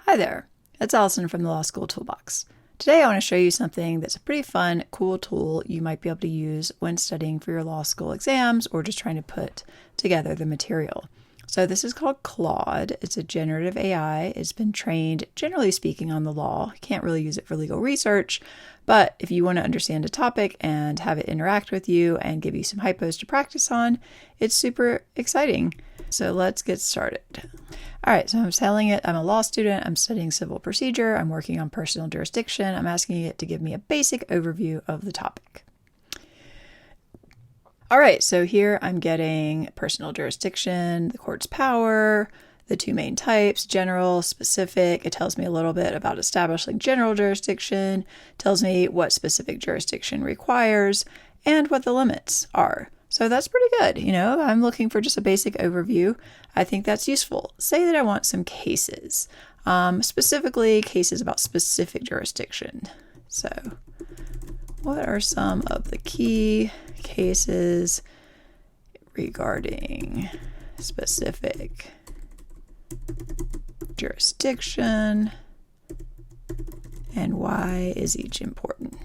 Hi there, it's Alison from the Law School Toolbox. Today I want to show you something that's a pretty fun, cool tool you might be able to use when studying for your law school exams or just trying to put together the material. So this is called Claude. It's a generative AI. It's been trained, generally speaking, on the law. You can't really use it for legal research, but if you want to understand a topic and have it interact with you and give you some hypos to practice on, it's super exciting. So let's get started. All right, so I'm telling it I'm a law student, I'm studying civil procedure, I'm working on personal jurisdiction, I'm asking it to give me a basic overview of the topic. All right, so here I'm getting personal jurisdiction, the court's power, the two main types, general, specific. It tells me a little bit about establishing general jurisdiction, tells me what specific jurisdiction requires, and what the limits are. So that's pretty good. I'm looking for just a basic overview. I think that's useful. Say that I want some cases, specifically cases about specific jurisdiction. So what are some of the key cases regarding specific jurisdiction, and why is each important?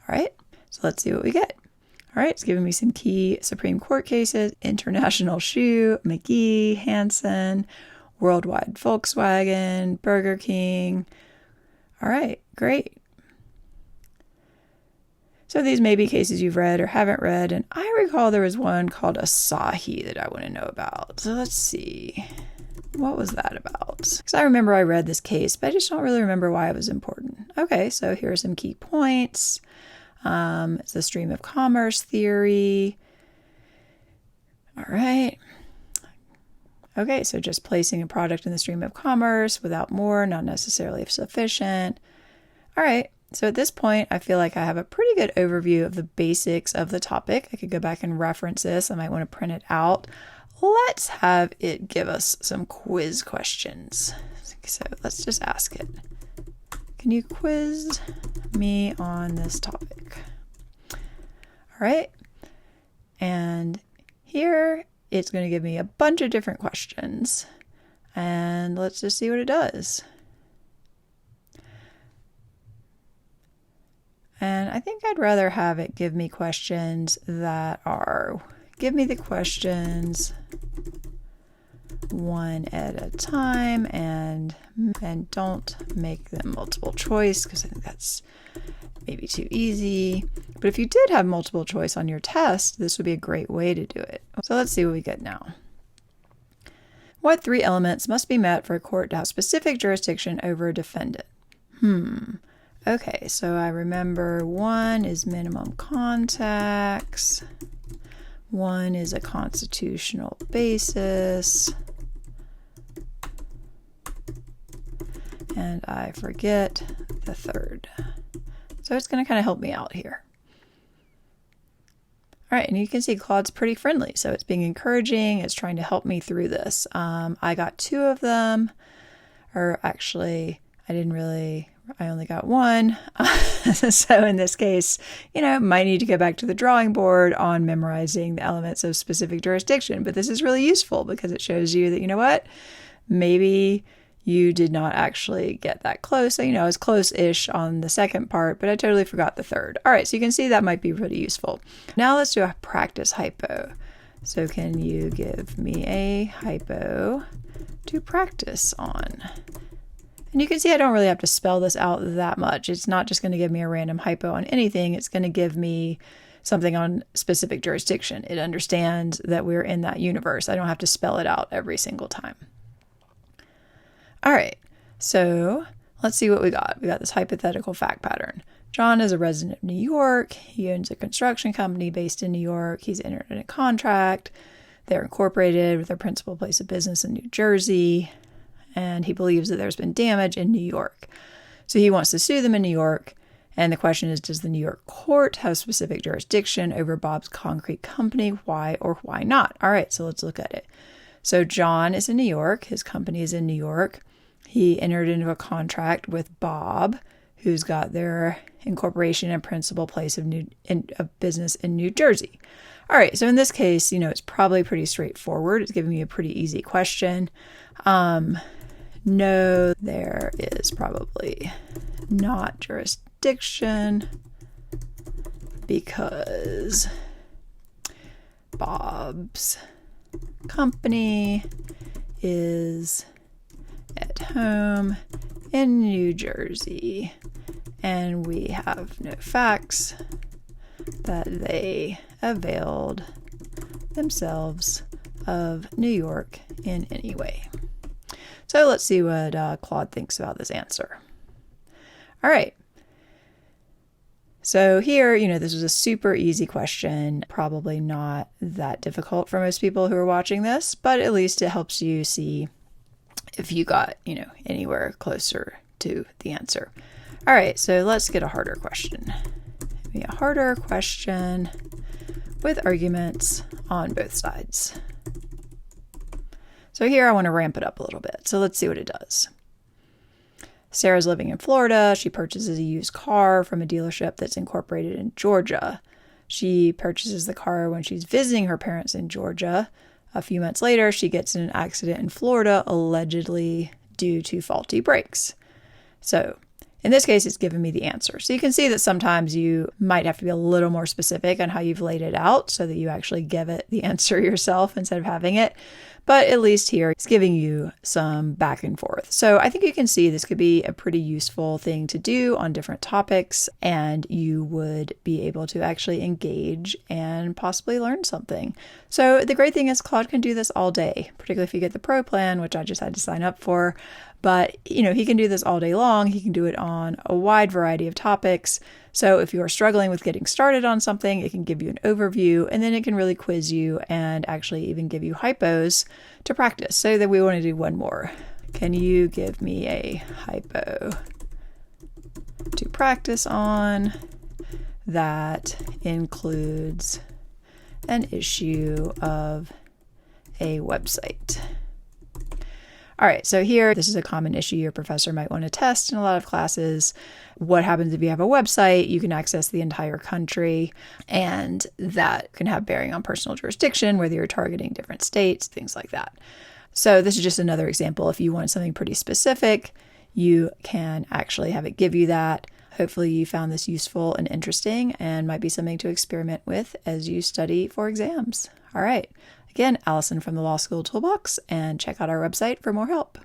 All right, so let's see what we get. All right, it's giving me some key Supreme Court cases: International Shoe, McGee, Hansen, Worldwide Volkswagen, Burger King. All right, great. So these may be cases you've read or haven't read, and I recall there was one called Asahi that I want to know about. So let's see. What was that about? Because I remember I read this case, but I just don't really remember why it was important. Okay, so here are some key points. It's the stream of commerce theory. All right. Okay, so just placing a product in the stream of commerce without more, not necessarily sufficient. All right, so at this point, I feel like I have a pretty good overview of the basics of the topic. I could go back and reference this. I might want to print it out. Let's have it give us some quiz questions. So let's just ask it. Can you quiz me on this topic? All right. And here it's going to give me a bunch of different questions. And let's just see what it does. And I think I'd rather have it give me questions that are, give me the questions one at a time and don't make them multiple choice, because I think that's maybe too easy. But if you did have multiple choice on your test, this would be a great way to do it. So let's see what we get now. What three elements must be met for a court to have specific jurisdiction over a defendant? Okay, so I remember one is minimum contacts. One is a constitutional basis. And I forget the third. So it's going to kind of help me out here. All right, and you can see Claude's pretty friendly. So it's being encouraging. It's trying to help me through this. I got two of them. Or actually, I only got one. So in this case, might need to go back to the drawing board on memorizing the elements of specific jurisdiction. But this is really useful because it shows you that, maybe you did not actually get that close. So, I was close-ish on the second part, but I totally forgot the third. All right, so you can see that might be pretty useful. Now let's do a practice hypo. So can you give me a hypo to practice on? And you can see I don't really have to spell this out that much. It's not just going to give me a random hypo on anything. It's going to give me something on specific jurisdiction. It understands that we're in that universe. I don't have to spell it out every single time. All right, so let's see what we got. We got this hypothetical fact pattern. John is a resident of New York. He owns a construction company based in New York. He's entered in a contract. They're incorporated with their principal place of business in New Jersey. And he believes that there's been damage in New York. So he wants to sue them in New York. And the question is, does the New York court have specific jurisdiction over Bob's concrete company? Why or why not? All right, so let's look at it. So John is in New York. His company is in New York. He entered into a contract with Bob who's got their incorporation and principal place of business in New Jersey. All right, so in this case, it's probably pretty straightforward. It's giving me a pretty easy question. No, there is probably not jurisdiction because Bob's company is at home in New Jersey, and we have no facts that they availed themselves of New York in any way. So let's see what Claude thinks about this answer. All right. So here, this was a super easy question, probably not that difficult for most people who are watching this, but at least it helps you see if you got, anywhere closer to the answer. All right, so let's get a harder question. Maybe a harder question with arguments on both sides. So here I want to ramp it up a little bit. So let's see what it does. Sarah's living in Florida. She purchases a used car from a dealership that's incorporated in Georgia. She purchases the car when she's visiting her parents in Georgia. A few months later, she gets in an accident in Florida, allegedly due to faulty brakes. So in this case, it's given me the answer. So you can see that sometimes you might have to be a little more specific on how you've laid it out so that you actually give it the answer yourself instead of having it. But at least here, it's giving you some back and forth. So I think you can see this could be a pretty useful thing to do on different topics, and you would be able to actually engage and possibly learn something. So the great thing is Claude can do this all day, particularly if you get the Pro plan, which I just had to sign up for. But, he can do this all day long. He can do it on a wide variety of topics. So if you are struggling with getting started on something, it can give you an overview, and then it can really quiz you and actually even give you hypos to practice. So that we want to do one more. Can you give me a hypo to practice on that includes an issue of a website? All right, so here, this is a common issue your professor might want to test in a lot of classes. What happens if you have a website? You can access the entire country, and that can have bearing on personal jurisdiction, whether you're targeting different states, things like that. So this is just another example. If you want something pretty specific, you can actually have it give you that. Hopefully you found this useful and interesting and might be something to experiment with as you study for exams. All right. Again, Alison from the Law School Toolbox, and check out our website for more help.